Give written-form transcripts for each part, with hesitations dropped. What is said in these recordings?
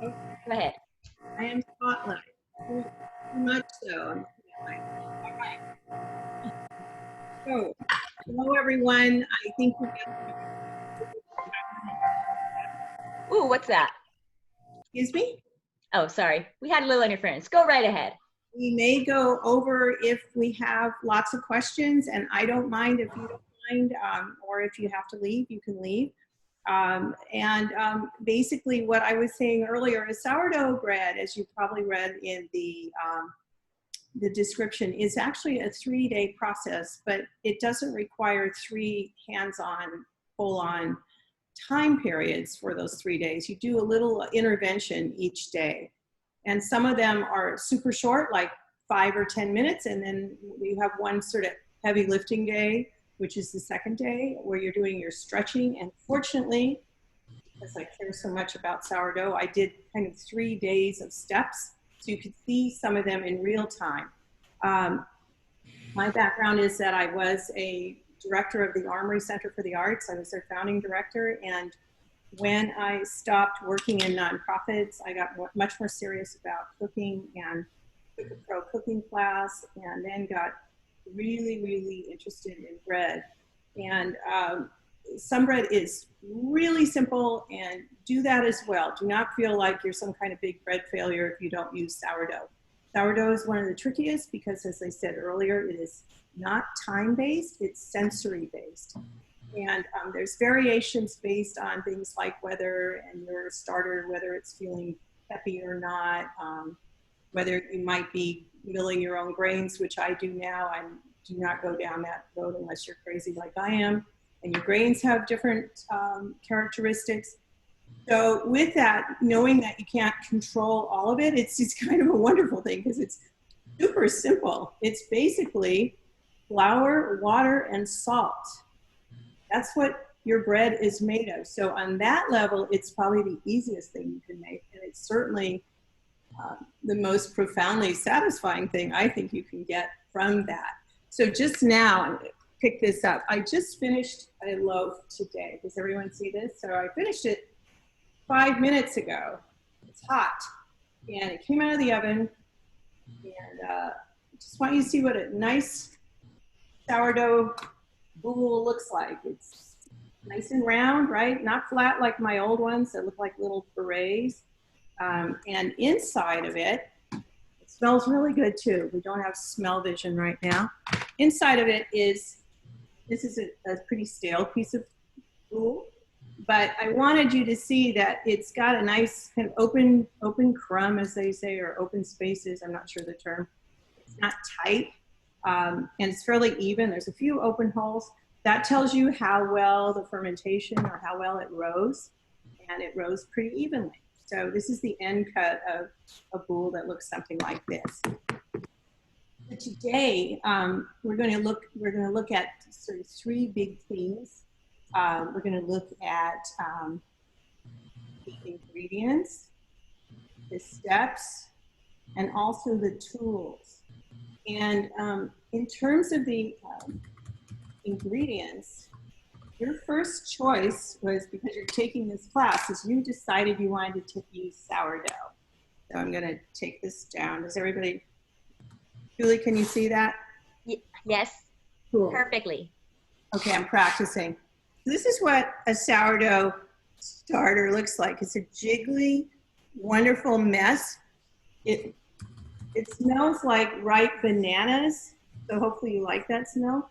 Okay, Go ahead. I am spotlight. Too much so. I'm looking at my, all right. So, hello everyone. I think we Ooh, what's that? excuse me. Oh, sorry. We had a little interference. Go right ahead. We may go over if we have lots of questions, and I don't mind if you don't mind, or if you have to leave, you can leave. Basically, what I was saying earlier is sourdough bread, as you probably read in the description, is actually a 3-day process, but it doesn't require 3 hands-on, full-on time periods for those 3 days. You do a little intervention each day. And some of them are super short, like 5 or 10 minutes. And then you have one sort of heavy lifting day, which is the second day, where you're doing your stretching. And fortunately, because I care so much about sourdough, I did kind of 3 days of steps, so you could see some of them in real time. My background is that I was a director of the Armory Center for the Arts. I was their founding director, and when I stopped working in nonprofits, I got much more serious about cooking and took a pro cooking class, and then got really, really interested in bread. And some bread is really simple, and do that as well. Do not feel like you're some kind of big bread failure if you don't use sourdough. Sourdough is one of the trickiest because, as I said earlier, it is not time-based, it's sensory-based. And there's variations based on things like weather and your starter, whether it's feeling peppy or not, whether you might be milling your own grains, which I do now. I do not go down that road unless you're crazy like I am. And your grains have different characteristics. So with that, knowing that you can't control all of it, it's just kind of a wonderful thing because it's super simple. It's basically flour, water, and salt. That's what your bread is made of. So on that level, it's probably the easiest thing you can make. And it's certainly the most profoundly satisfying thing I think you can get from that. So just now, I'm gonna pick this up. I just finished a loaf today. Does everyone see this? So I finished it 5 minutes ago. It's hot. And it came out of the oven. And just want you to see what a nice sourdough boule looks like. It's nice and round, right? Not flat like my old ones that look like little berets. And inside of it, it smells really good too. We don't have smell vision right now. Inside of it is, this is a pretty stale piece of boule, but I wanted you to see that it's got a nice kind of open crumb, as they say, or open spaces. I'm not sure the term. It's not tight. And it's fairly even. There's a few open holes. That tells you how well the fermentation or how well it rose, and it rose pretty evenly. So this is the end cut of a boule that looks something like this. But today we're going to look at sort of 3 big themes. We're going to look at the ingredients, the steps, and also the tools. And in terms of the ingredients, your first choice was, because you're taking this class, is you decided you wanted to use sourdough. So I'm going to take this down. Does everybody, Julie, can you see that? Yes. Cool. Perfectly. Okay, I'm practicing. This is what a sourdough starter looks like. It's a jiggly, wonderful mess. It smells like ripe bananas, so hopefully you like that smell,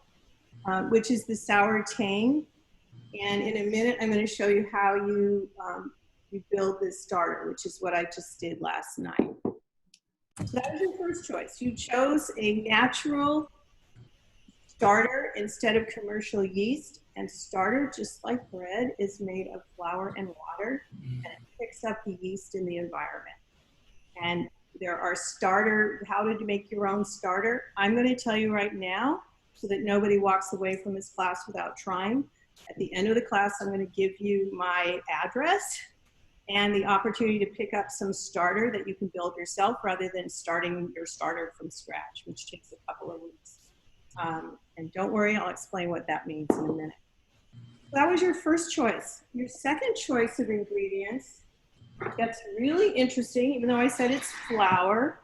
which is the sour tang. And in a minute, I'm going to show you how you build this starter, which is what I just did last night. So that was your first choice. You chose a natural starter instead of commercial yeast. And starter, just like bread, is made of flour and water, and it picks up the yeast in the environment. And there are how to make your own starter. I'm going to tell you right now, so that nobody walks away from this class without trying. At the end of the class, I'm going to give you my address and the opportunity to pick up some starter that you can build yourself, rather than starting your starter from scratch, which takes a couple of weeks. And don't worry, I'll explain what that means in a minute. That was your first choice. Your second choice of ingredients gets really interesting, even though I said it's flour.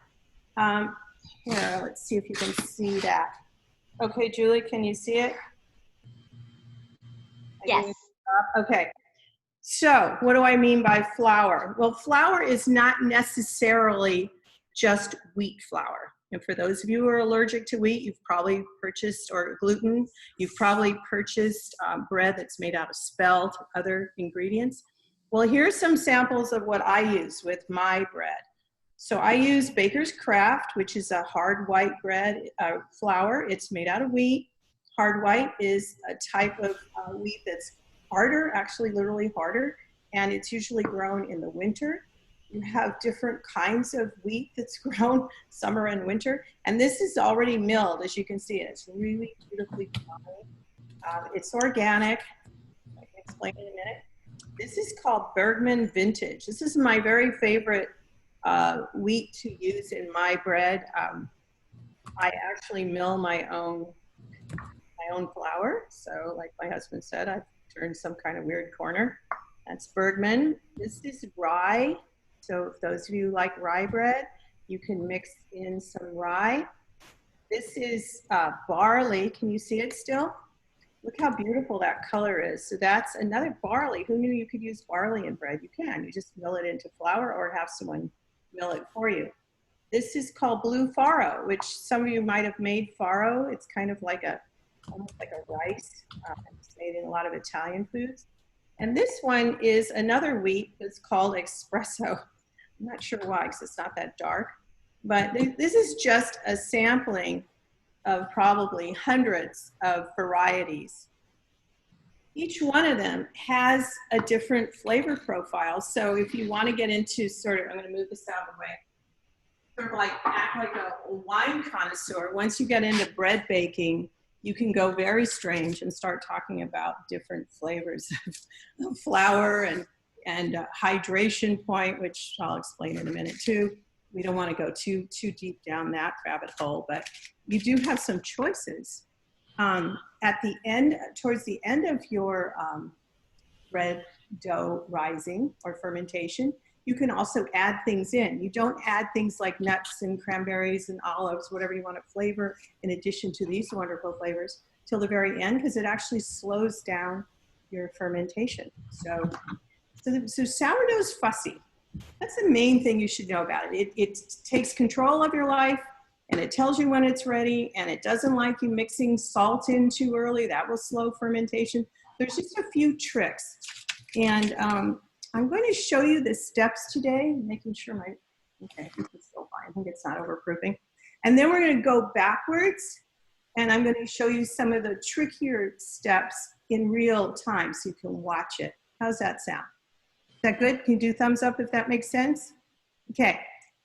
Here, let's see if you can see that. Okay, Julie, can you see it? Yes. Okay. So what do I mean by flour? Well, flour is not necessarily just wheat flour. And for those of you who are allergic to wheat, you've probably purchased, or gluten, you've probably purchased bread that's made out of spelt, other ingredients. Well, here's some samples of what I use with my bread. So I use Baker's Craft, which is a hard white bread flour. It's made out of wheat. Hard white is a type of wheat that's harder, actually literally harder, and it's usually grown in the winter. You have different kinds of wheat that's grown summer and winter, and this is already milled, as you can see. It's really beautifully fine. It's organic. I can explain in a minute. This is called Bergman Vintage. This is my very favorite wheat to use in my bread. I actually mill my own flour. So like my husband said, I've turned some kind of weird corner. That's Bergman. This is rye. So if those of you like rye bread, you can mix in some rye. This is barley. Can you see it still? Look how beautiful that color is. So that's another barley. Who knew you could use barley in bread? You can. You just mill it into flour or have someone mill it for you. This is called blue farro, which some of you might have made farro. It's kind of like almost like a rice. It's made in a lot of Italian foods. And this one is another wheat that's called espresso. I'm not sure why, because it's not that dark. But this is just a sampling of probably hundreds of varieties. Each one of them has a different flavor profile. So if you want to get into sort of, I'm going to move this out of the way, sort of like act like a wine connoisseur, once you get into bread baking, you can go very strange and start talking about different flavors of flour and hydration point, which I'll explain in a minute too. We don't want to go too deep down that rabbit hole, but you do have some choices. At the end, towards the end of your bread dough rising or fermentation, you can also add things in. You don't add things like nuts and cranberries and olives, whatever you want to flavor in addition to these wonderful flavors till the very end, because it actually slows down your fermentation. So sourdough is fussy. That's the main thing you should know about it. It takes control of your life, and it tells you when it's ready, and it doesn't like you mixing salt in too early. That will slow fermentation. There's just a few tricks. And I'm going to show you the steps today, making sure okay, this is still fine. I think it's not overproofing. And then we're going to go backwards, and I'm going to show you some of the trickier steps in real time so you can watch it. How's that sound? Is that good? Can you do thumbs up if that makes sense? Okay.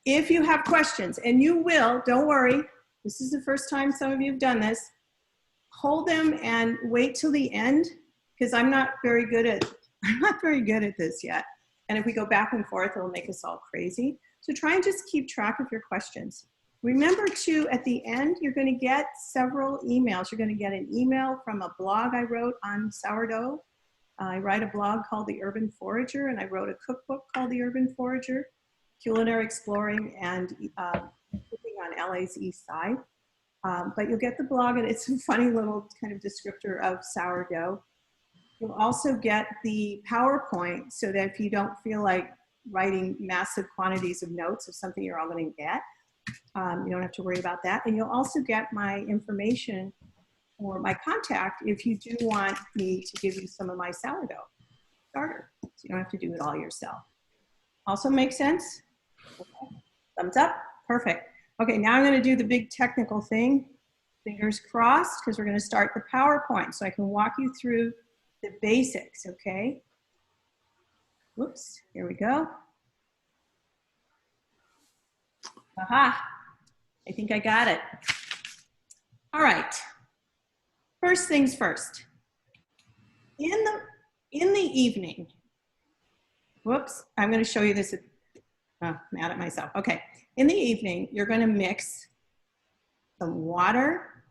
If you have questions, and you will, don't worry. This is the first time some of you have done this. Hold them and wait till the end, because I'm not very good at this yet. And if we go back and forth, it'll make us all crazy. So try and just keep track of your questions. Remember too, at the end, you're going to get several emails. You're going to get an email from a blog I wrote on sourdough. I write a blog called The Urban Forager, and I wrote a cookbook called The Urban Forager, Culinary Exploring and Cooking on LA's East Side. But you'll get the blog, and it's a funny little kind of descriptor of sourdough. You'll also get the PowerPoint so that if you don't feel like writing massive quantities of notes of something you're all going to get, you don't have to worry about that. And you'll also get my information or my contact if you do want me to give you some of my sourdough starter. So you don't have to do it all yourself. Also make sense? Okay. Thumbs up? Perfect. Okay, now I'm going to do the big technical thing. Fingers crossed, because we're going to start the PowerPoint so I can walk you through the basics, okay? Whoops, here we go. Aha, I think I got it. All right, first things first. In the evening, whoops, I'm gonna show you this, I'm mad at myself. Okay, in the evening, you're gonna mix some water,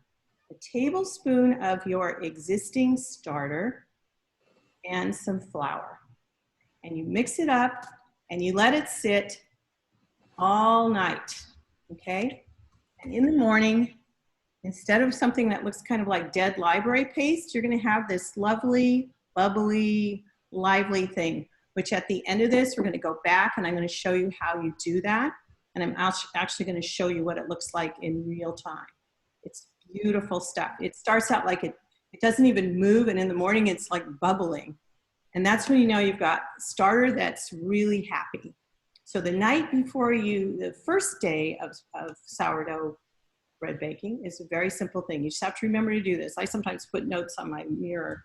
a tablespoon of your existing starter, and some flour. And you mix it up and you let it sit all night, okay? And in the morning, instead of something that looks kind of like dead library paste, you're gonna have this lovely, bubbly, lively thing, which at the end of this, we're gonna go back and I'm gonna show you how you do that. And I'm actually gonna show you what it looks like in real time. It's beautiful stuff. It starts out like it doesn't even move, and in the morning it's like bubbling. And that's when you know you've got a starter that's really happy. So the night before the first day of sourdough bread baking is a very simple thing. You just have to remember to do this. I sometimes put notes on my mirror.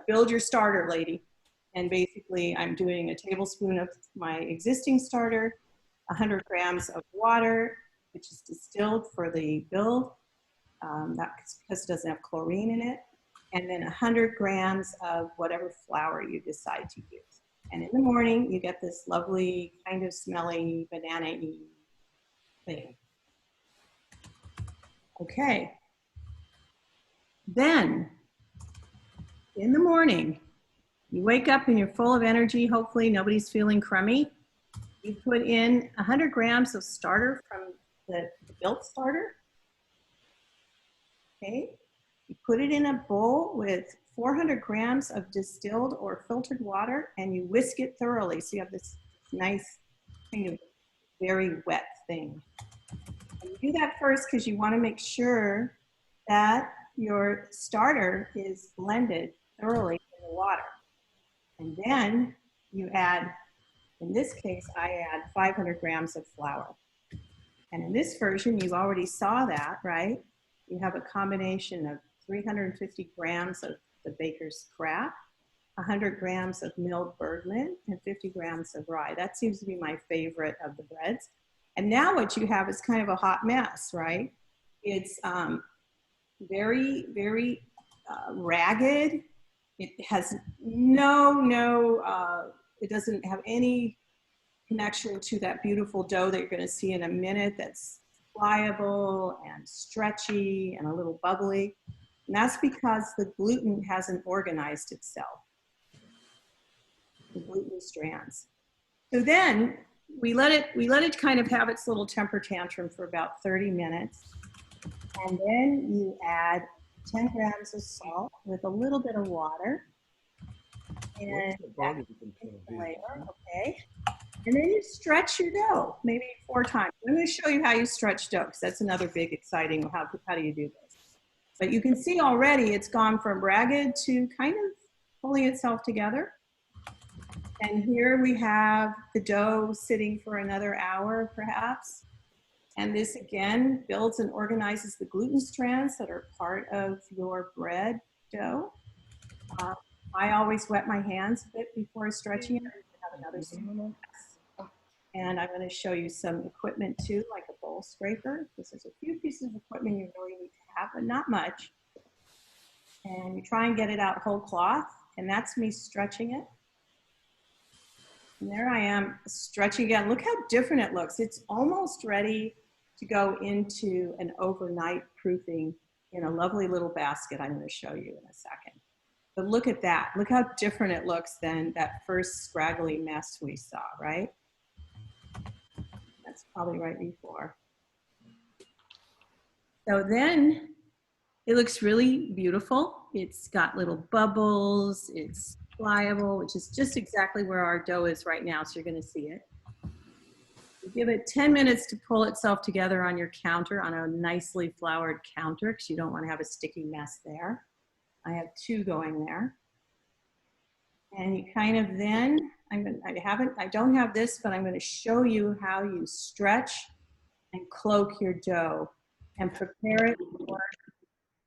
Build your starter, lady. And basically I'm doing a tablespoon of my existing starter, 100 grams of water, which is distilled for the build. That's because it doesn't have chlorine in it. And then 100 grams of whatever flour you decide to use. And in the morning, you get this lovely, kind of smelly, banana-y thing. Okay. Then, in the morning, you wake up and you're full of energy. Hopefully, nobody's feeling crummy. You put in 100 grams of starter from the built starter. Okay. You put it in a bowl with 400 grams of distilled or filtered water, and you whisk it thoroughly. So you have this nice, kind of very wet thing. And you do that first because you want to make sure that your starter is blended thoroughly in the water. And then you add, in this case, I add 500 grams of flour. And in this version, you already saw that, right? You have a combination of 350 grams of the baker's craft, 100 grams of milled Bergman, and 50 grams of rye. That seems to be my favorite of the breads. And now what you have is kind of a hot mess, right? It's very, very ragged. It has it doesn't have any connection to that beautiful dough that you're gonna see in a minute that's pliable and stretchy and a little bubbly. And that's because the gluten hasn't organized itself, the gluten strands. So then we let it kind of have its little temper tantrum for about 30 minutes. And then you add 10 grams of salt with a little bit of water. And okay. And then you stretch your dough, maybe 4 times. I'm going to show you how you stretch dough, because that's another big exciting, how do you do this? But you can see already it's gone from ragged to kind of pulling itself together. And here we have the dough sitting for another hour, perhaps. And this again builds and organizes the gluten strands that are part of your bread dough. I always wet my hands a bit before stretching it. I have another and I'm going to show you some equipment too, like a bowl scraper, because there's a few pieces of equipment you really need to have, but not much. And you try and get it out whole cloth, and that's me stretching it. And there I am stretching again. Look how different it looks. It's almost ready to go into an overnight proofing in a lovely little basket I'm going to show you in a second. But look at that. Look how different it looks than that first scraggly mess we saw, right? That's probably right before. So then it looks really beautiful. It's got little bubbles. It's pliable, which is just exactly where our dough is right now. So you're going to see it. You give it 10 minutes to pull itself together on your counter, on a nicely floured counter, because you don't want to have a sticky mess there. I have 2 going there. And you kind of then, I don't have this, but I'm going to show you how you stretch and cloak your dough and prepare it for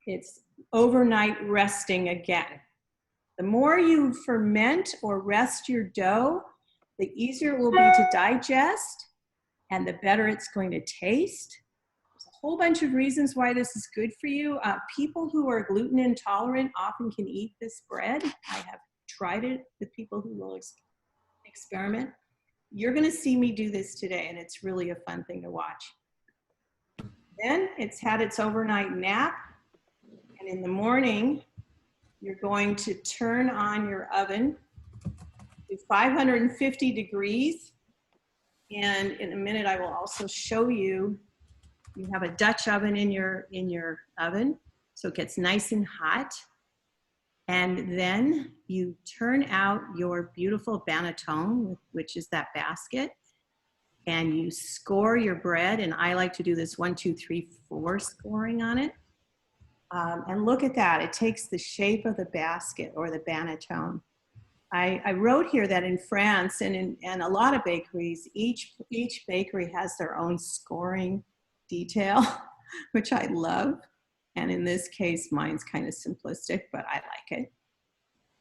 its overnight resting again. The more you ferment or rest your dough, the easier it will be to digest and the better it's going to taste. There's a whole bunch of reasons why this is good for you. People who are gluten intolerant often can eat this bread. I have tried it with people who will experiment. You're going to see me do this today, and it's really a fun thing to watch. Then it's had its overnight nap, and in the morning, you're going to turn on your oven to 550 degrees. And in a minute, I will also show you, you have a Dutch oven in your oven, so it gets nice and hot. And then you turn out your beautiful banneton, which is that basket, and you score your bread. And I like to do this 1, 2, 3, 4 scoring on it. And look at that, it takes the shape of the basket or the banneton. I wrote here that in France and a lot of bakeries, each bakery has their own scoring detail, which I love. And in this case, mine's kind of simplistic, but I like it.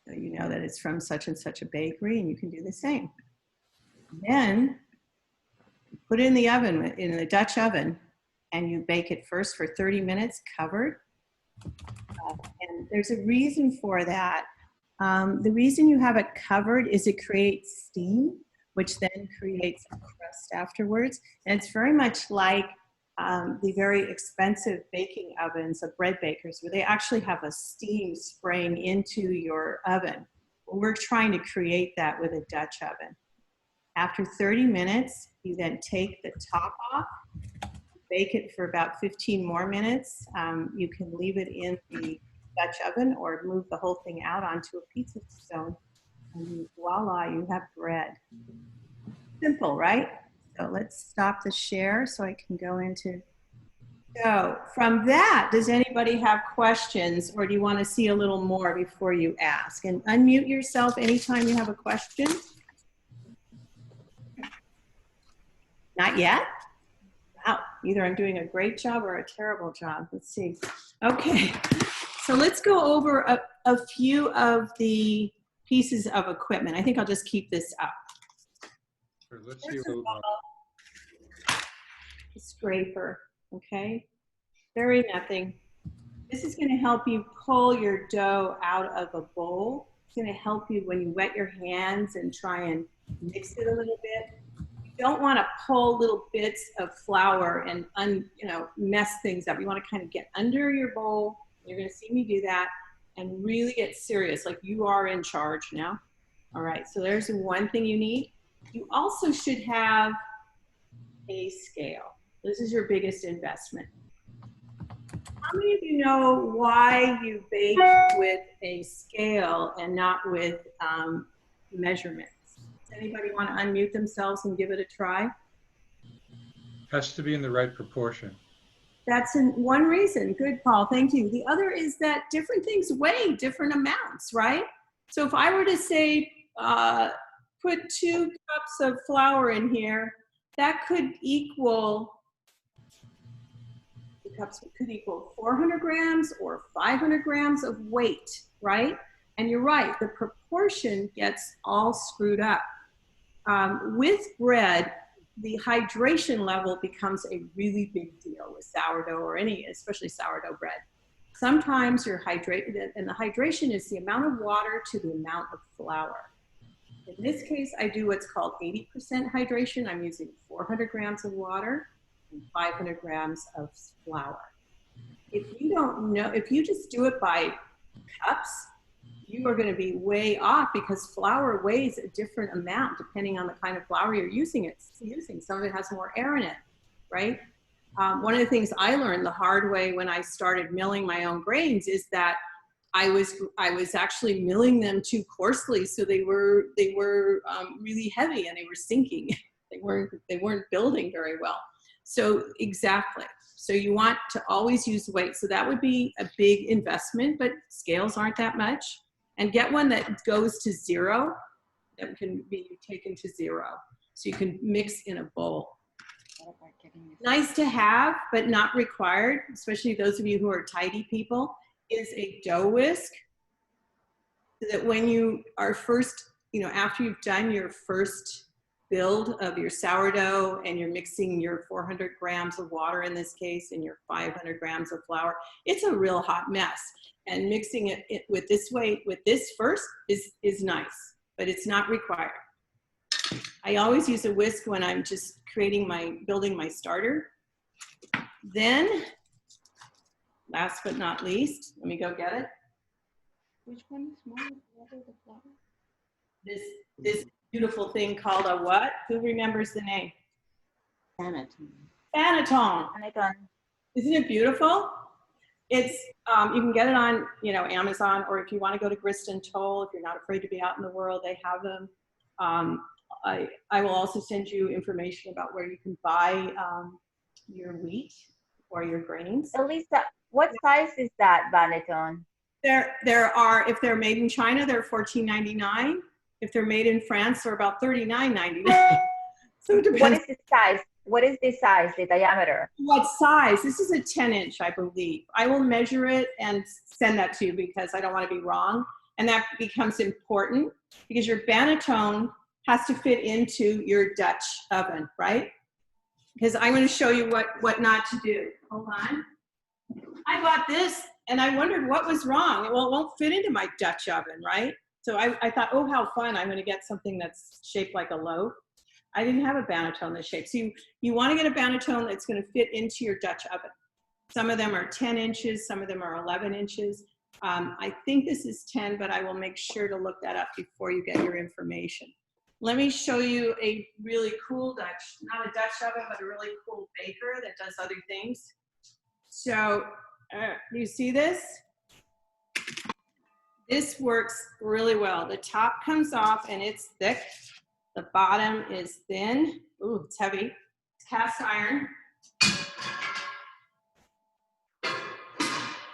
So you know that it's from such and such a bakery, and you can do the same. Then put it in the oven, in the Dutch oven, and you bake it first for 30 minutes covered. And there's a reason for that. The reason you have it covered is it creates steam, which then creates a crust afterwards. And it's very much like the very expensive baking ovens of bread bakers, where they actually have a steam spraying into your oven. We're trying to create that with a Dutch oven. After 30 minutes, you then take the top off, bake it for about 15 more minutes. You can leave it in the Dutch oven or move the whole thing out onto a pizza stone, and voila, you have bread. Simple, right? So let's stop the share so I can go into. So from that, does anybody have questions, or do you want to see a little more before you ask? And unmute yourself anytime you have a question. Not yet? Wow, either I'm doing a great job or a terrible job. Let's see. Okay, so let's go over a few of the pieces of equipment. I think I'll just keep this up. Sure, let's see a little more. A scraper, okay? Very nothing. This is gonna help you pull your dough out of a bowl. It's gonna help you when you wet your hands and try and mix it a little bit. You don't want to pull little bits of flour and mess things up. You want to kind of get under your bowl. You're going to see me do that and really get serious, like you are in charge now. All right, so there's one thing you need. You also should have a scale. This is your biggest investment. How many of you know why you bake with a scale and not with measurements? Anybody want to unmute themselves and give it a try? Has to be in the right proportion. That's one reason. Good, Paul. Thank you. The other is that different things weigh different amounts, right? So if I were to say, put 2 cups of flour in here, that could equal, 2 cups could equal 400 grams or 500 grams of weight, right? And you're right, the proportion gets all screwed up. With bread, the hydration level becomes a really big deal with sourdough or especially sourdough bread. Sometimes you're hydrated, and the hydration is the amount of water to the amount of flour. In this case, I do what's called 80% hydration. I'm using 400 grams of water and 500 grams of flour. If you don't know, if you just do it by cups, you are going to be way off because flour weighs a different amount depending on the kind of flour you're using. Some of it has more air in it, right? One of the things I learned the hard way when I started milling my own grains is that I was actually milling them too coarsely, so they were really heavy and they were sinking. They weren't building very well. So exactly. So you want to always use weight. So that would be a big investment, but scales aren't that much. And get one that goes to 0, that can be taken to 0. So you can mix in a bowl. Nice to have, but not required, especially those of you who are tidy people, is a dough whisk. So that when you are first, after you've done your first build of your sourdough and you're mixing your 400 grams of water in this case and your 500 grams of flour, it's a real hot mess. And mixing it with this first is nice, but it's not required. I always use a whisk when I'm just building my starter. Then, last but not least, let me go get it. Which one is more? The flour? this beautiful thing called a what? Who remembers the name? Banneton. Banneton. Banneton. Isn't it beautiful? It's you can get it on Amazon, or if you want to go to Grist and Toll, if you're not afraid to be out in the world, they have them. I will also send you information about where you can buy your wheat or your grains. Elisa, what size is that banneton? There are, if they're made in China, they're $14.99. If they're made in France, they're about $39.99. So it depends. What is the size? What is the size, the diameter? What size? This is a 10-inch, I believe. I will measure it and send that to you because I don't want to be wrong. And that becomes important because your banneton has to fit into your Dutch oven, right? Because I'm going to show you what not to do. Hold on. I bought this and I wondered what was wrong. Well, it won't fit into my Dutch oven, right? So I thought, oh, how fun. I'm going to get something that's shaped like a loaf. I didn't have a banneton this shape. So you want to get a banneton that's going to fit into your Dutch oven. Some of them are 10 inches, some of them are 11 inches. I think this is 10, but I will make sure to look that up before you get your information. Let me show you a really cool not a Dutch oven, but a really cool baker that does other things. So do you see this? This works really well. The top comes off and it's thick. The bottom is thin. Ooh, it's heavy. It's cast iron.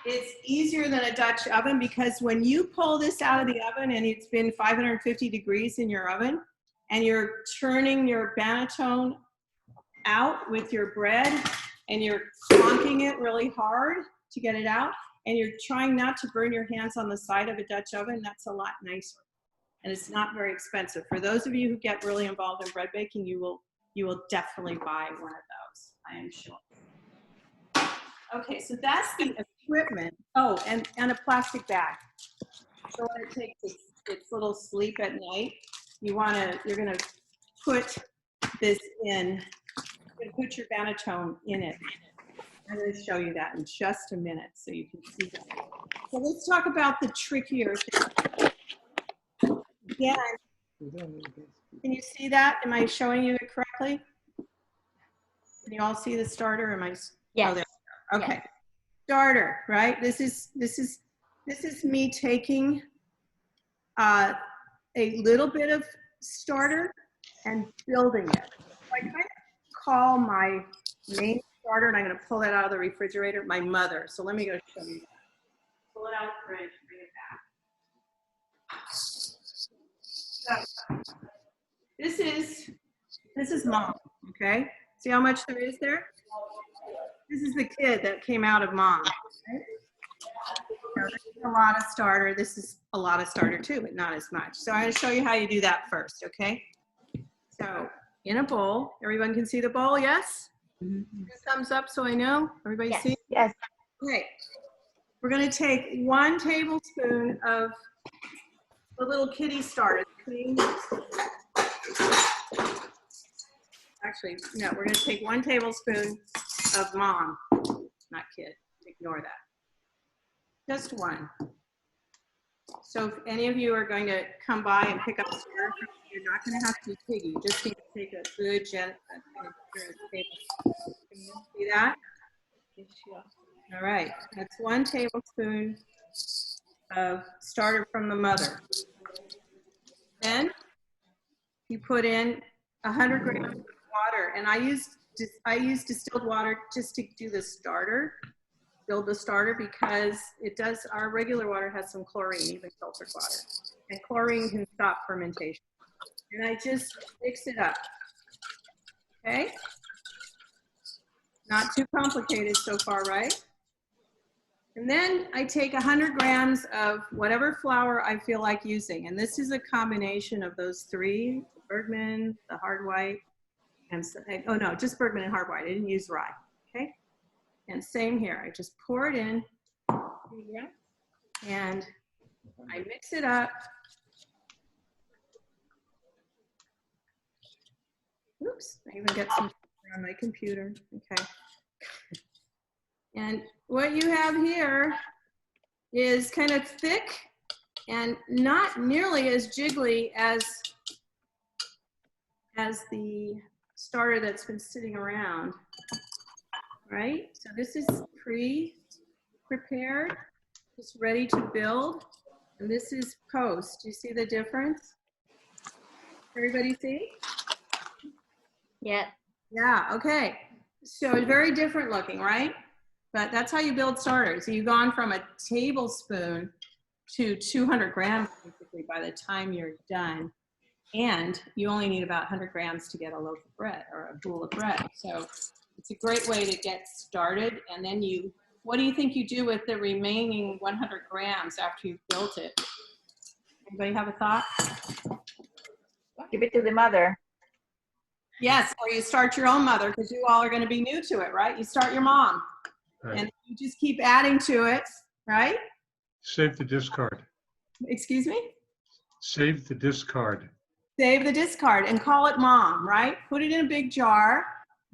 It's easier than a Dutch oven because when you pull this out of the oven and it's been 550 degrees in your oven and you're turning your banneton out with your bread and you're clonking it really hard to get it out and you're trying not to burn your hands on the side of a Dutch oven, that's a lot nicer. And it's not very expensive. For those of you who get really involved in bread baking, you will definitely buy one of those, I am sure. Okay, so that's the equipment. Oh, and a plastic bag. So when it takes its little sleep at night, you're gonna put this in, you're gonna put your banneton in it. I'm gonna show you that in just a minute so you can see that. So let's talk about the trickier thing. Again, can you see that? Am I showing you it correctly? Can you all see the starter? Am I? Yes. Oh, there we go. Okay. Yes. Starter, right? This is me taking a little bit of starter and building it. So I kind of call my main starter, and I'm going to pull that out of the refrigerator, my mother. So let me go show you that. Pull it out of the fridge, bring it back. So, this is mom, okay? See how much there is there? This is the kid that came out of mom. Okay? So this is a lot of starter. This is a lot of starter too, but not as much. So I'm going to show you how you do that first, okay? So in a bowl, everyone can see the bowl, yes? Mm-hmm. Thumbs up so I know. Everybody Yes. see? Yes. Okay. We're going to take 1 tablespoon of the little kitty starter. Actually, no, we're going to take 1 tablespoon of mom, not kid. Ignore that. Just 1. So if any of you are going to come by and pick up starter, you're not going to have to be piggy. You just need to take a good tablespoon. Can you see that? All right, that's 1 tablespoon of starter from the mother. Then you put in 100 grams of water, and I use distilled water just to do the starter, build the starter, because it does, our regular water has some chlorine, even filtered water, and chlorine can stop fermentation. And I just mix it up, okay? Not too complicated so far, right? And then I take 100 grams of whatever flour I feel like using. And this is a combination of those 3, Bergman, the hard white, and oh no, just Bergman and hard white. I didn't use rye, okay? And same here, I just pour it in, and I mix it up. Oops, I even get some on my computer, okay. And what you have here is kind of thick and not nearly as jiggly as the starter that's been sitting around, right? So this is pre-prepared, just ready to build, and this is post. Do you see the difference? Everybody see? Yeah. Yeah, okay. So it's very different looking, right? But that's how you build starters. So you've gone from a tablespoon to 200 grams basically by the time you're done. And you only need about 100 grams to get a loaf of bread or a bowl of bread. So it's a great way to get started. And then what do you think you do with the remaining 100 grams after you've built it? Anybody have a thought? Give it to the mother. Yes, or you start your own mother, because you all are going to be new to it, right? You start your mom, Right. and you just keep adding to it, right? Save the discard. Excuse me? Save the discard. Save the discard and call it mom, right? Put it in a big jar.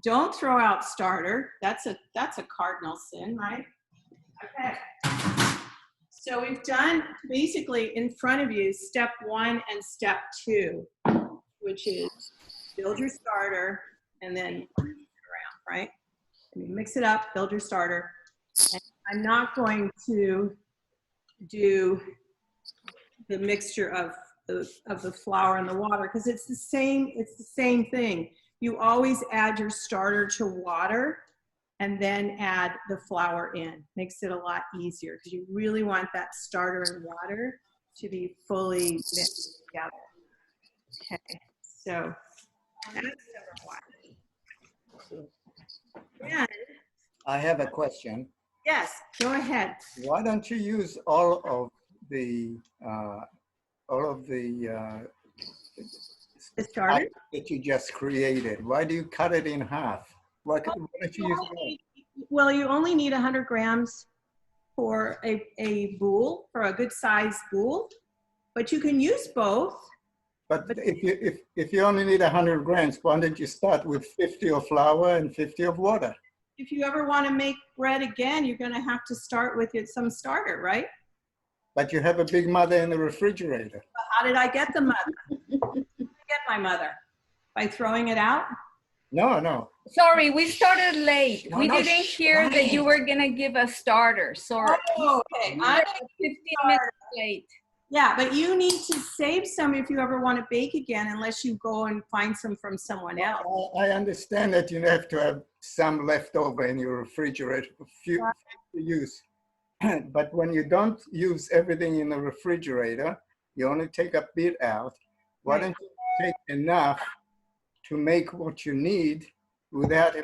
Don't throw out starter. That's a cardinal sin, right? Okay. So we've done basically in front of you step 1 and step 2, which is build your starter and then mix it around, right? And you mix it up, build your starter. And I'm not going to do the mixture of the flour and the water because it's the same thing. You always add your starter to water and then add the flour in. Makes it a lot easier because you really want that starter and water to be fully mixed together. Okay, so that's number 1. And, I have a question. yes, go ahead. Why don't you use all of the The starter? that you just created? Why do you cut it in half? Why don't you use all? Well, you only need 100 grams for a bowl, for a good sized bowl, but you can use both. But if you only need 100 grams, why don't you start with 50 of flour and 50 of water? If you ever want to make bread again, you're going to have to start with some starter, right? But you have a big mother in the refrigerator. How did I get the mother? Get my mother by throwing it out? No. Sorry, we started late. No, We no, didn't hear that you were gonna give a starter. Sorry. Oh, okay. We were 15 minutes late. Yeah, but you need to save some if you ever want to bake again, unless you go and find some from someone else. I understand that you have to have some left over in your refrigerator for to use. But when you don't use everything in the refrigerator, you only take a bit out. Why don't you take enough to make what you need without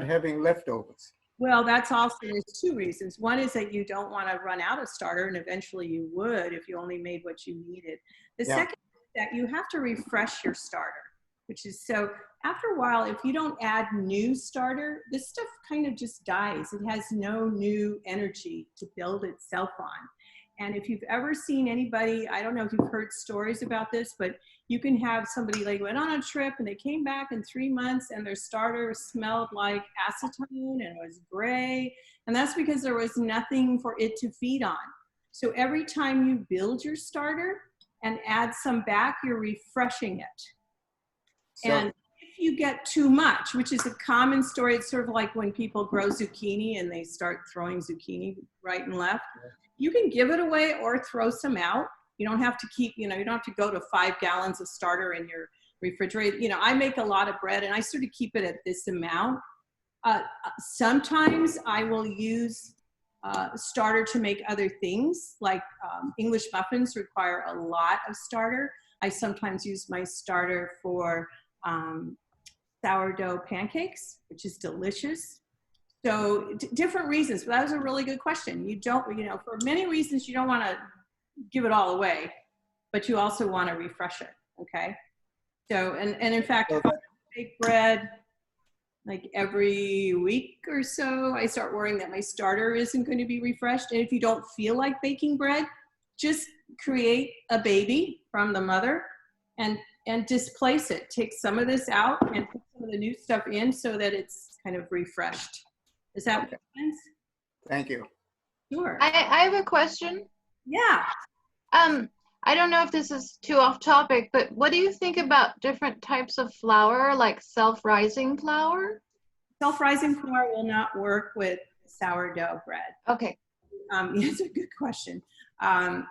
having leftovers? Well, that's also, there's 2 reasons. One is that you don't want to run out of starter, and eventually you would if you only made what you needed. The second is that you have to refresh your starter, which is, so after a while, if you don't add new starter, this stuff kind of just dies. It has no new energy to build itself on. And if you've ever seen anybody, I don't know if you've heard stories about this, but you can have somebody like went on a trip and they came back in 3 months and their starter smelled like acetone and was gray. And that's because there was nothing for it to feed on. So every time you build your starter and add some back, you're refreshing it. So, And if you get too much, which is a common story, it's sort of like when people grow zucchini and they start throwing zucchini right and left. You can give it away or throw some out. You don't have to keep, you don't have to go to 5 gallons of starter in your refrigerator. I make a lot of bread and I sort of keep it at this amount. Sometimes I will use starter to make other things, like English muffins require a lot of starter. I sometimes use my starter for sourdough pancakes, which is delicious. So different reasons, but that was a really good question. You don't, for many reasons, you don't want to give it all away, but you also want to refresh it, okay? So, and in fact, if I bake bread like every week or so, I start worrying that my starter isn't going to be refreshed. And if you don't feel like baking bread, just create a baby from the mother and displace it. Take some of this out and put some of the new stuff in so that it's kind of refreshed. Does that make sense? thank you. Sure. I have a question. Yeah. I don't know if this is too off topic, but what do you think about different types of flour, like self-rising flour? Self-rising flour will not work with sourdough bread. Okay. It's a good question. You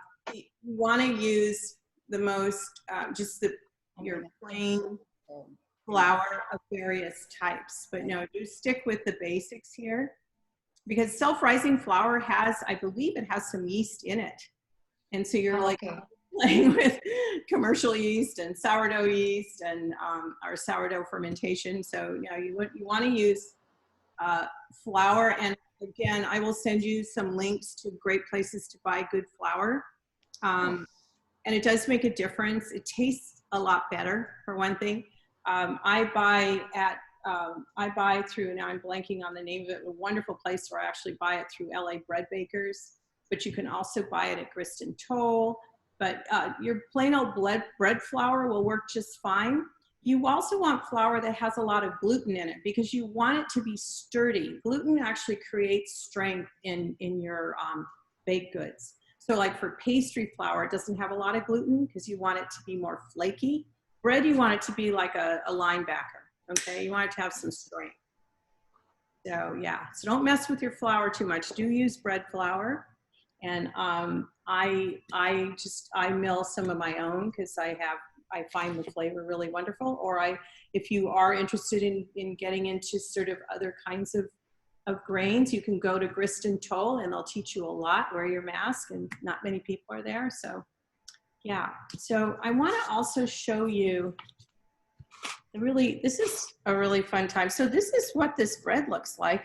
want to use the most, your plain flour of various types, but no, do stick with the basics here, because self-rising flour has, I believe it has some yeast in it. And so you're like playing with commercial yeast and sourdough yeast and our sourdough fermentation. So you want to use flour. And again, I will send you some links to great places to buy good flour. And it does make a difference. It tastes a lot better, for one thing. I buy through, now I'm blanking on the name of it, a wonderful place where I actually buy it through LA Bread Bakers, but you can also buy it at Grist and Toll. But your plain old bread flour will work just fine. You also want flour that has a lot of gluten in it, because you want it to be sturdy. Gluten actually creates strength in your baked goods. So like for pastry flour, it doesn't have a lot of gluten because you want it to be more flaky. Bread, you want it to be like a linebacker, okay? You want it to have some strength. So yeah, so don't mess with your flour too much. Do use bread flour. And I mill some of my own because I find the flavor really wonderful. Or if you are interested in getting into sort of other kinds of grains, you can go to Grist and Toll and they'll teach you a lot. Wear your mask, and not many people are there. So yeah, so I want to also show you this is a really fun time. So this is what this bread looks like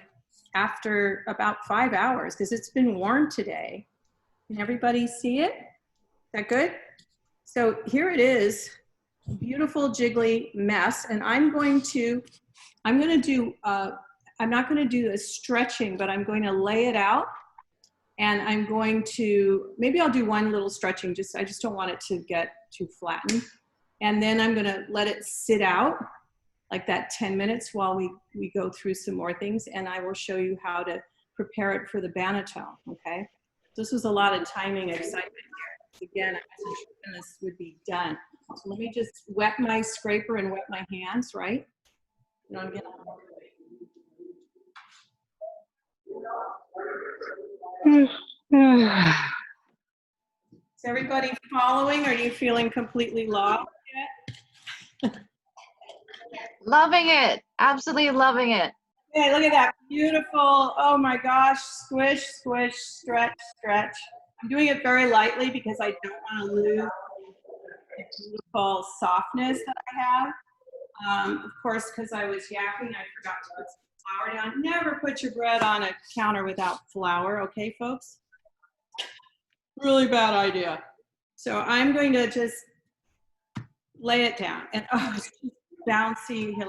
after about 5 hours, because it's been warm today. Can everybody see it? Is that good? So here it is, beautiful jiggly mess. And I'm not going to do a stretching, but I'm going to lay it out. And I'm going to, maybe I'll do one little stretching, I just don't want it to get too flattened. And then I'm gonna let it sit out like that 10 minutes while we go through some more things, and I will show you how to prepare it for the banneton, okay? This was a lot of timing excitement here. Again, I wasn't sure when this would be done. So let me just wet my scraper and wet my hands, right? And I'm gonna... Is everybody following, or are you feeling completely lost yet? Loving it. Absolutely loving it. Okay, look at that. Beautiful. Oh my gosh. Squish, squish, stretch, stretch. I'm doing it very lightly because I don't want to lose the beautiful softness that I have. Of course, because I was yakking, I forgot to put some flour down. Never put your bread on a counter without flour, okay, folks? Really bad idea. So I'm going to just lay it down. And oh, it's just bouncy. Here,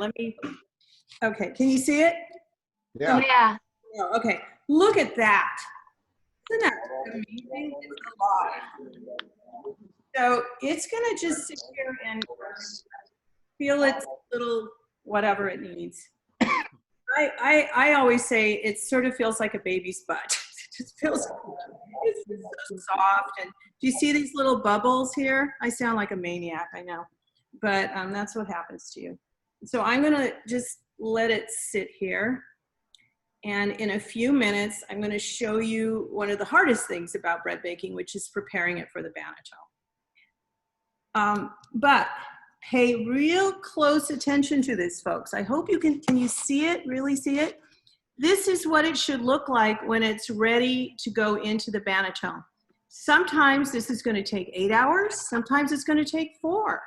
okay, can you see it? Yeah. Yeah. Oh, okay, look at that. Isn't that amazing? It's alive. So it's gonna just sit here and feel its little whatever it needs. I always say it sort of feels like a baby's butt. It just feels it's so soft. And do you see these little bubbles here? I sound like a maniac, I know, but that's what happens to you. So I'm gonna just let it sit here. And in a few minutes, I'm gonna show you one of the hardest things about bread baking, which is preparing it for the banneton. But pay real close attention to this, folks. I hope you can you see it, really see it? This is what it should look like when it's ready to go into the banneton. Sometimes this is gonna take 8 hours, sometimes it's gonna take 4.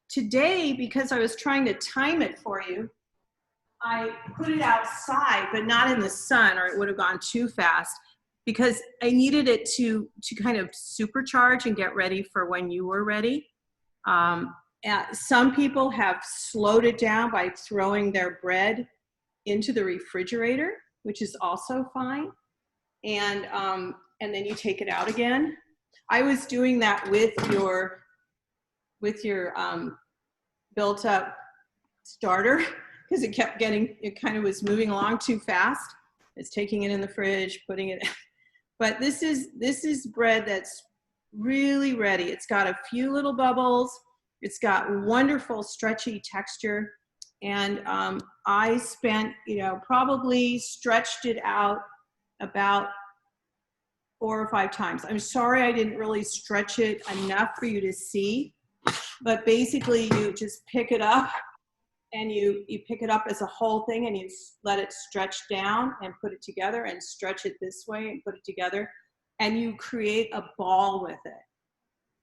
Today, because I was trying to time it for you, I put it outside, but not in the sun, or it would have gone too fast, because I needed it to kind of supercharge and get ready for when you were ready. Some people have slowed it down by throwing their bread into the refrigerator, which is also fine. And then you take it out again. I was doing that with your built up starter, because it kind of was moving along too fast. It's taking it in the fridge, putting it, but this is bread that's really ready. It's got a few little bubbles. It's got wonderful stretchy texture. And I spent, probably stretched it out about 4 or 5 times. I'm sorry I didn't really stretch it enough for you to see, but basically you just pick it up and you pick it up as a whole thing and you let it stretch down and put it together and stretch it this way and put it together, and you create a ball with it.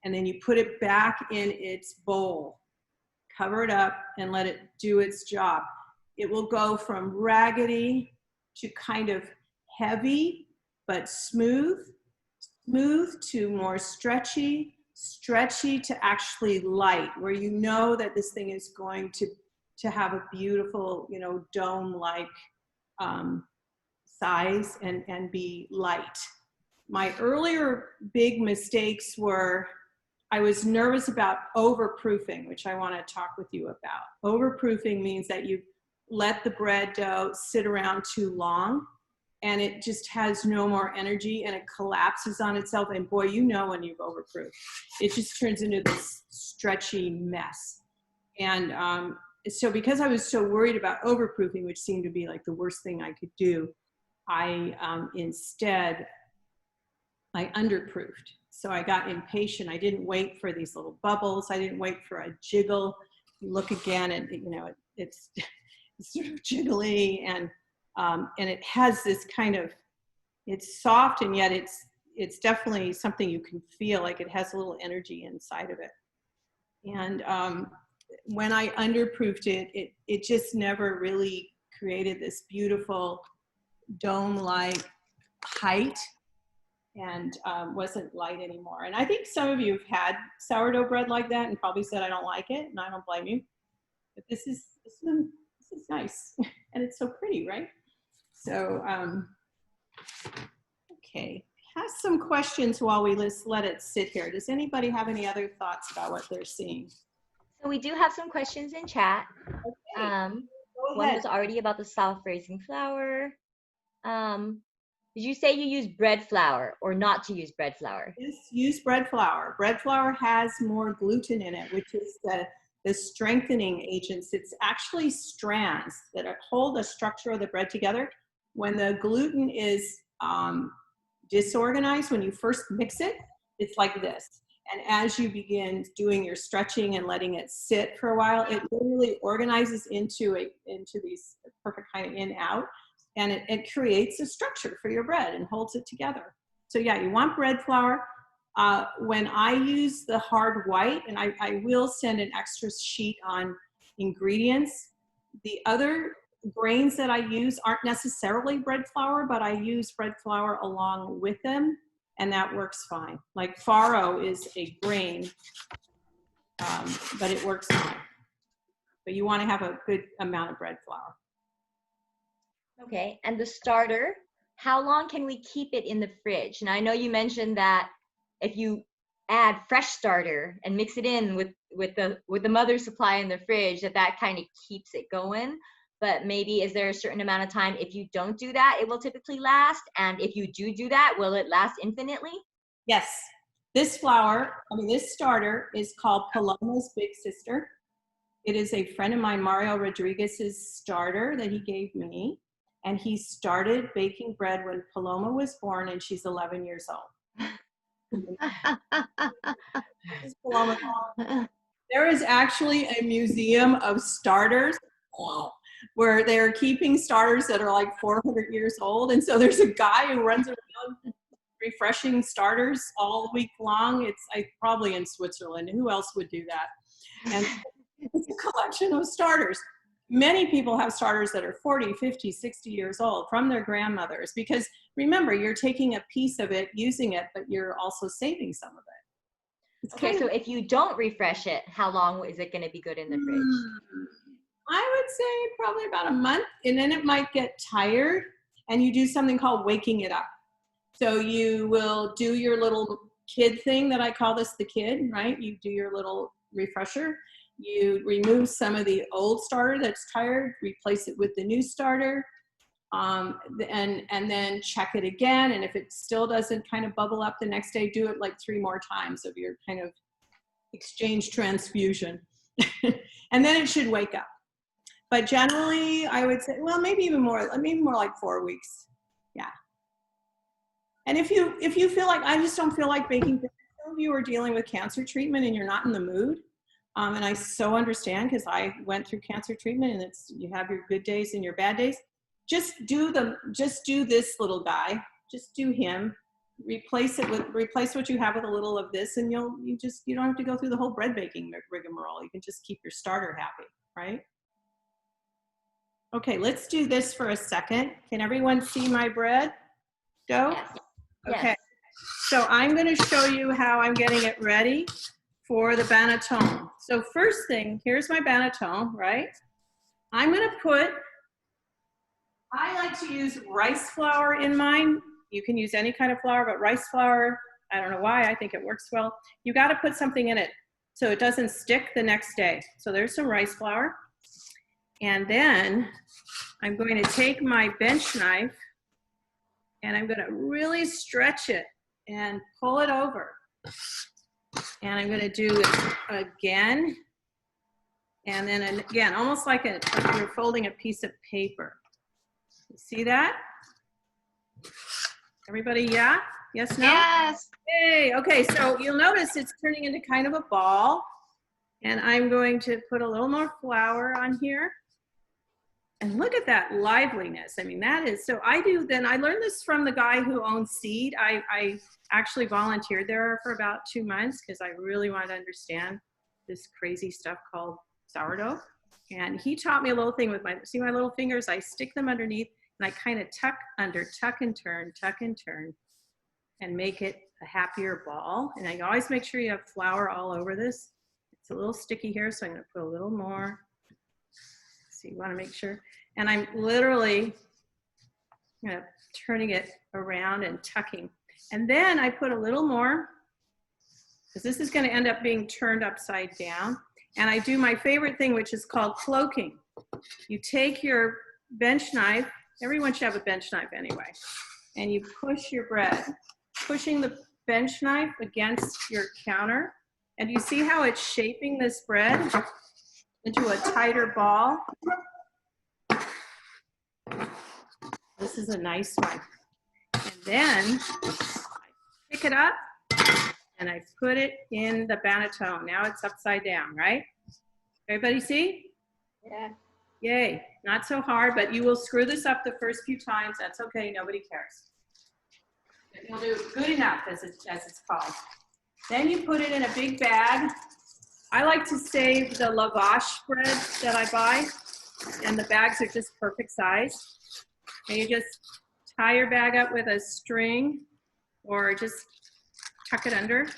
And then you put it back in its bowl, cover it up and let it do its job. It will go from raggedy to kind of heavy, but smooth to more stretchy to actually light, where you know that this thing is going to have a beautiful, dome-like size and be light. My earlier big mistakes were, I was nervous about overproofing, which I want to talk with you about. Overproofing means that you let the bread dough sit around too long and it just has no more energy and it collapses on itself. And boy, when you've overproofed. It just turns into this stretchy mess. And so because I was so worried about overproofing, which seemed to be like the worst thing I could do, I instead underproofed. So I got impatient. I didn't wait for these little bubbles. I didn't wait for a jiggle. You look again and, it's sort of jiggly and it has this kind of, it's soft and yet it's definitely something you can feel, like it has a little energy inside of it. And when I underproofed it just never really created this beautiful dome-like height and wasn't light anymore. And I think some of you have had sourdough bread like that and probably said, I don't like it, and I don't blame you. But this is nice, and it's so pretty, right? So, okay, have some questions while we just let it sit here. Does anybody have any other thoughts about what they're seeing? So we do have some questions in chat. Okay, go One ahead. was already about the self-raising flour. Did you say you use bread flour or not to use bread flour? Use bread flour. Bread flour has more gluten in it, which is the strengthening agents. It's actually strands that hold the structure of the bread together. When the gluten is disorganized, when you first mix it, it's like this. And as you begin doing your stretching and letting it sit for a while, it literally organizes into these perfect kind of in-out. And it creates a structure for your bread and holds it together. So yeah, you want bread flour. When I use the hard white, and I will send an extra sheet on ingredients, the other grains that I use aren't necessarily bread flour, but I use bread flour along with them, and that works fine. Like farro is a grain, but it works fine. But you want to have a good amount of bread flour. Okay, and the starter, how long can we keep it in the fridge? And I know you mentioned that if you add fresh starter and mix it in with the mother supply in the fridge, that kind of keeps it going. But maybe is there a certain amount of time if you don't do that, it will typically last? And if you do that, will it last infinitely? Yes. This starter is called Paloma's Big Sister. It is a friend of mine, Mario Rodriguez's starter that he gave me. And he started baking bread when Paloma was born, and she's 11 years old. There is actually a museum of starters where they're keeping starters that are like 400 years old. And so there's a guy who runs around refreshing starters all week long. It's probably in Switzerland. Who else would do that? And it's a collection of starters. Many people have starters that are 40, 50, 60 years old from their grandmothers, because remember, you're taking a piece of it, using it, but you're also saving some of it. It's Okay, so if you don't refresh it, how long is it going to be good in the fridge? I would say probably about a month, and then it might get tired, and you do something called waking it up. So you will do your little kid thing that I call this the kid, right? You do your little refresher. You remove some of the old starter that's tired, replace it with the new starter. And then check it again. And if it still doesn't kind of bubble up the next day, do it like 3 more times of your kind of exchange transfusion. And then it should wake up. But generally, I would say, well, maybe more like 4 weeks. Yeah. And if you feel like, I just don't feel like baking, some of you are dealing with cancer treatment and you're not in the mood. And I so understand, because I went through cancer treatment, and you have your good days and your bad days. Just do this little guy. Just do him. Replace what you have with a little of this, and you don't have to go through the whole bread baking rigmarole. You can just keep your starter happy, right? Okay, let's do this for a second. Can everyone see my bread dough? Yes. Okay, Yes. so I'm going to show you how I'm getting it ready for the banneton. So first thing, here's my banneton, right? I'm going to I like to use rice flour in mine. You can use any kind of flour, but rice flour, I don't know why, I think it works well. You got to put something in it so it doesn't stick the next day. So there's some rice flour. And then I'm going to take my bench knife and I'm going to really stretch it and pull it over. And I'm going to do it again. And then again, almost like you're folding a piece of paper. You see that? Everybody, yeah? Yes, no? Yes. Yay, okay, so you'll notice it's turning into kind of a ball. And I'm going to put a little more flour on here. And look at that liveliness. I mean, that is, so I learned this from the guy who owns Seed. I actually volunteered there for about 2 months because I really wanted to understand this crazy stuff called sourdough. And he taught me a little thing with see my little fingers? I stick them underneath and I kind of tuck and turn, and make it a happier ball. And I always make sure you have flour all over this. It's a little sticky here, so I'm gonna put a little more. So you wanna make sure. And I'm literally turning it around and tucking. And then I put a little more, because this is gonna end up being turned upside down. And I do my favorite thing, which is called cloaking. You take your bench knife, everyone should have a bench knife anyway, and you push your bread, pushing the bench knife against your counter. And you see how it's shaping this bread into a tighter ball? This is a nice one. And then I pick it up and I put it in the banneton. Now it's upside down, right? Everybody see? Yeah. Yay, not so hard, but you will screw this up the first few times. That's okay, nobody cares. You'll do good enough, as it's called. Then you put it in a big bag. I like to save the lavash bread that I buy, and the bags are just perfect size. And you just tie your bag up with a string or just tuck it under.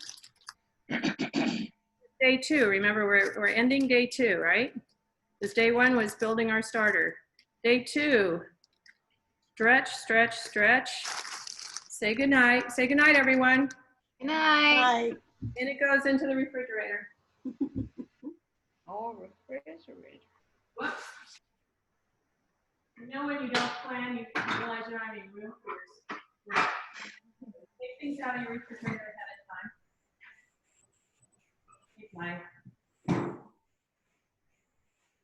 Day 2, remember we're ending day 2, right? Because day 1 was building our starter. Day 2, stretch, stretch, stretch. Say goodnight. Say goodnight, everyone. Good night. Bye. And it goes into the refrigerator. Oh, refrigerator. Whoops. You know when you don't plan, you realize you're having real fears. Take things out of your refrigerator ahead of time.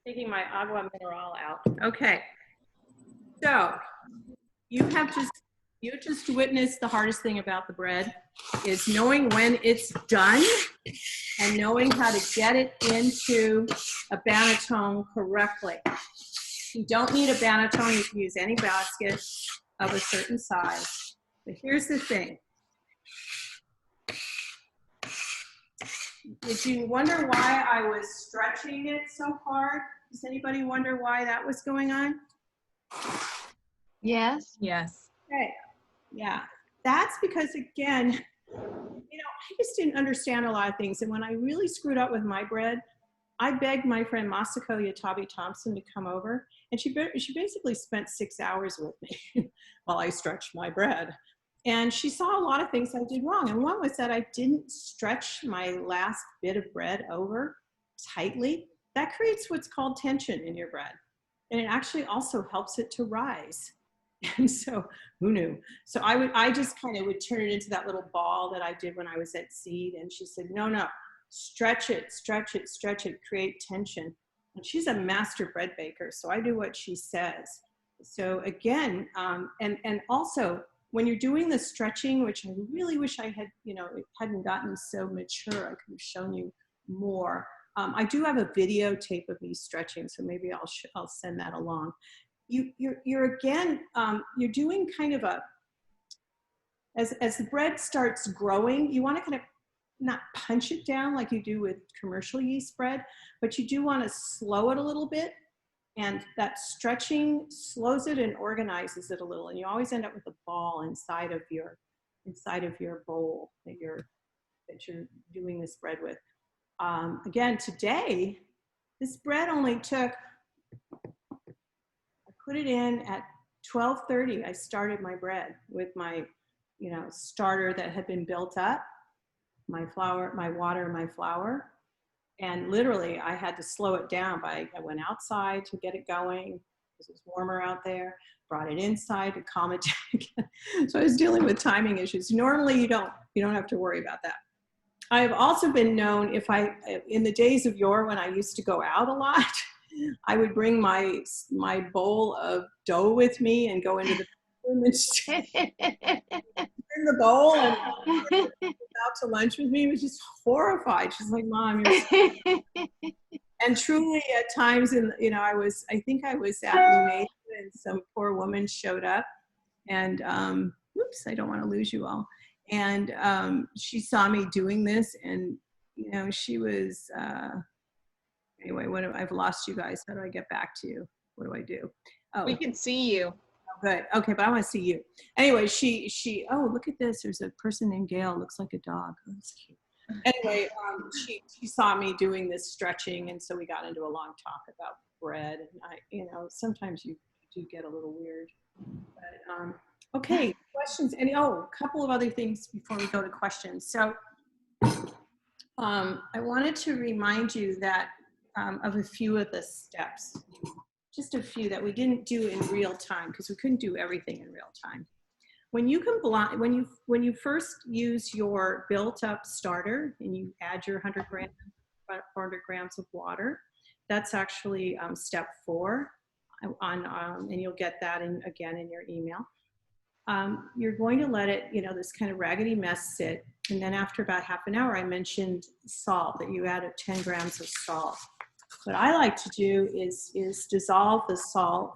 Taking my agua mineral out. Okay. So you just witnessed the hardest thing about the bread is knowing when it's done and knowing how to get it into a banneton correctly. You don't need a banneton. You can use any basket of a certain size. But here's the thing. Did you wonder why I was stretching it so hard? Does anybody wonder why that was going on? Yes. Yes. Okay. Yeah. That's because, again, I just didn't understand a lot of things. And when I really screwed up with my bread, I begged my friend Masako Yatabe Thompson to come over. And she basically spent 6 hours with me while I stretched my bread. And she saw a lot of things I did wrong. And one was that I didn't stretch my last bit of bread over tightly. That creates what's called tension in your bread. And it actually also helps it to rise. And so who knew? So I just kind of would turn it into that little ball that I did when I was at Seed. And she said, no, no, stretch it, stretch it, stretch it, create tension. And she's a master bread baker. So I do what she says. So again, and also when you're doing the stretching, which I really wish I had, you know, it hadn't gotten so mature, I could have shown you more. I do have a videotape of me stretching, so maybe I'll send that along. You're again, you're doing kind of a, as the bread starts growing, you want to kind of not punch it down like you do with commercial yeast bread, but you do want to slow it a little bit. And that stretching slows it and organizes it a little. And you always end up with a ball inside of your bowl that you're doing this bread with. Again, today, this bread only took, I put it in at 12:30. I started my bread with my, you know, starter that had been built up, my flour, my water, my flour. And literally I had to slow it down I went outside to get it going because it was warmer out there, brought it inside to calm it down again. So I was dealing with timing issues. Normally you don't have to worry about that. I have also been known, in the days of yore when I used to go out a lot, I would bring my bowl of dough with me and go into the room and in the bowl and out to lunch with me. Was just horrified. She's like, Mom, you're so... And truly at times, I think I was at New Mesa and some poor woman showed up and, oops, I don't want to lose you all. And she saw me doing this and, you know, she was, anyway, I've lost you guys. How do I get back to you? What do I do? Oh. We can see you. Good. Okay, but I want to see you. Anyway, she oh, look at this. There's a person named Gail. Looks like a dog. Oh, that's cute. Anyway, she saw me doing this stretching, and so we got into a long talk about bread. And I, you know, sometimes you do get a little weird. But, okay, questions. A couple of other things before we go to questions. So I wanted to remind you that of a few of the steps. Just a few that we didn't do in real time because we couldn't do everything in real time. When you first use your built up starter and you add your 400 grams of water, that's actually step 4 and you'll get that again in your email. You're going to let it, you know, this kind of raggedy mess sit. And then after about half an hour, I mentioned salt, that you added 10 grams of salt. What I like to do is dissolve the salt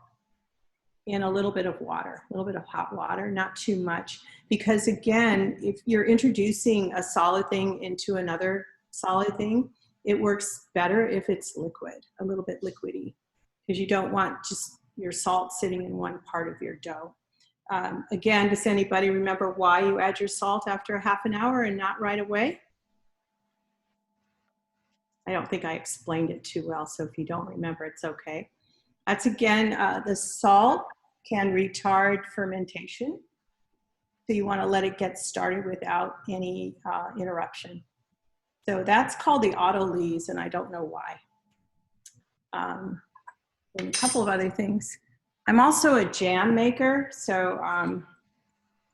in a little bit of water, a little bit of hot water, not too much. Because again, if you're introducing a solid thing into another solid thing, it works better if it's liquid, a little bit liquidy, because you don't want just your salt sitting in one part of your dough. Again, does anybody remember why you add your salt after a half an hour and not right away? I don't think I explained it too well, so if you don't remember, it's okay. That's again, the salt can retard fermentation. So you want to let it get started without any interruption. So that's called the autolyse, and I don't know why. And a couple of other things. I'm also a jam maker, so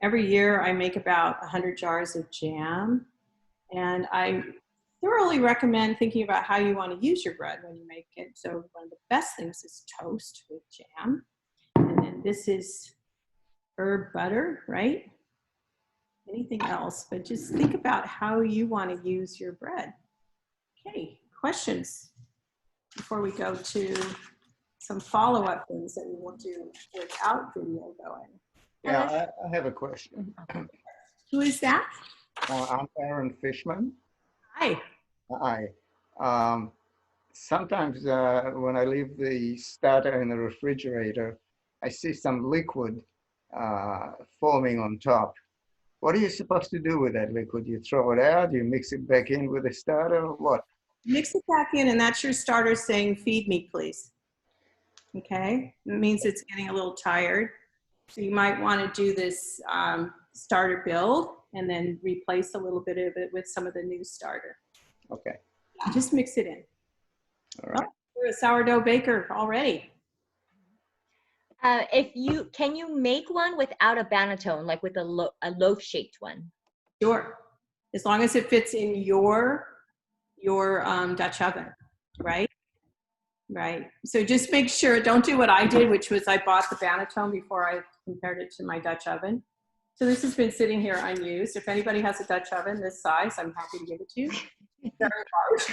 every year I make about 100 jars of jam, and I thoroughly recommend thinking about how you want to use your bread when you make it. So one of the best things is toast with jam. And then this is herb butter, right? Anything else, but just think about how you want to use your bread. Okay, questions before we go to some follow-up things that we will do without video going. Yeah, I have a question. Who is that? I'm Aaron Fishman. Hi. Hi. Sometimes when I leave the starter in the refrigerator, I see some liquid forming on top. What are you supposed to do with that liquid? You throw it out, you mix it back in with the starter, or what? Mix it back in, and that's your starter saying, feed me, please. Okay, it means it's getting a little tired. So you might want to do this starter build and then replace a little bit of it with some of the new starter. Okay. Just mix it in. All right. Oh, we're a sourdough baker already. Can you make one without a banneton, like with a loaf-shaped one? Sure. As long as it fits in your Dutch oven, right? Right. So just make sure, don't do what I did, which was I bought the banneton before I compared it to my Dutch oven. So this has been sitting here unused. If anybody has a Dutch oven this size, I'm happy to give it to you. It's very large.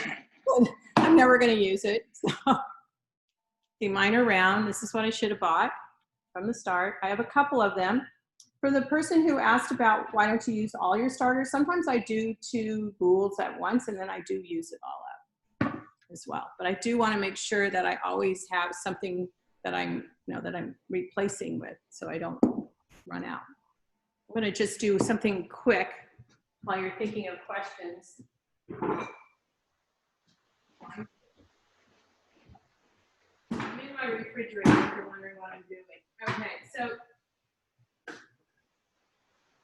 I'm never going to use it. So. See, mine are round. This is what I should have bought from the start. I have a couple of them. For the person who asked about why don't you use all your starters, sometimes I do 2 boules at once, and then I do use it all up as well. But I do want to make sure that I always have something that I'm replacing with, so I don't run out. I'm going to just do something quick while you're thinking of questions. I'm in my refrigerator if you're wondering what I'm doing. Okay, so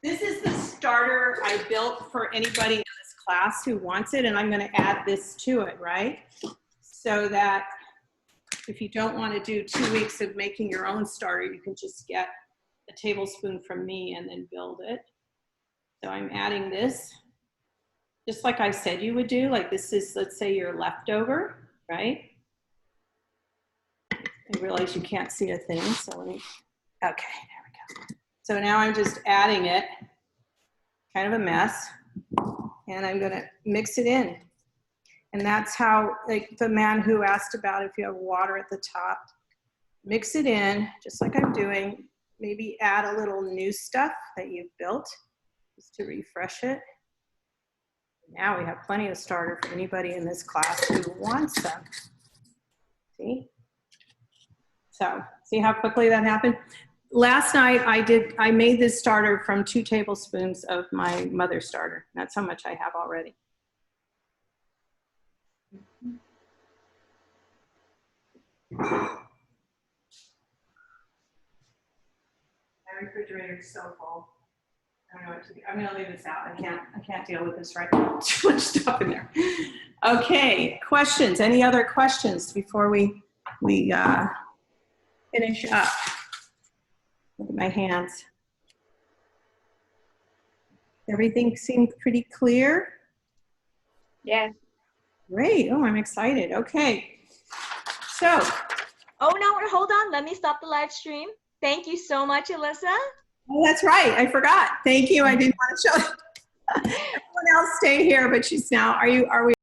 this is the starter I built for anybody in this class who wants it, and I'm going to add this to it, right? So that if you don't want to do 2 weeks of making your own starter, you can just get a tablespoon from me and then build it. So I'm adding this, just like I said you would do. Like this is, let's say, your leftover, right? I realize you can't see a thing, so let me, okay, there we go. So now I'm just adding it, kind of a mess, and I'm gonna mix it in. And that's how, like the man who asked about if you have water at the top, mix it in, just like I'm doing. Maybe add a little new stuff that you've built, just to refresh it. Now we have plenty of starter for anybody in this class who wants some. See? So, see how quickly that happened? Last night I made this starter from 2 tablespoons of my mother starter. That's how much I have already. My refrigerator is so full. I don't know what to do. I'm gonna leave this out. I can't deal with this right now. Too much stuff in there. Okay, questions. Any other questions before we finish up? Look at my hands. Everything seemed pretty clear? Yes. Great. Oh, I'm excited. Okay. So. Oh, no, hold on. Let me stop the live stream. Thank you so much, Elisa. Oh, that's right. I forgot. Thank you. I didn't want to show it. Everyone else stay here, but she's now, are we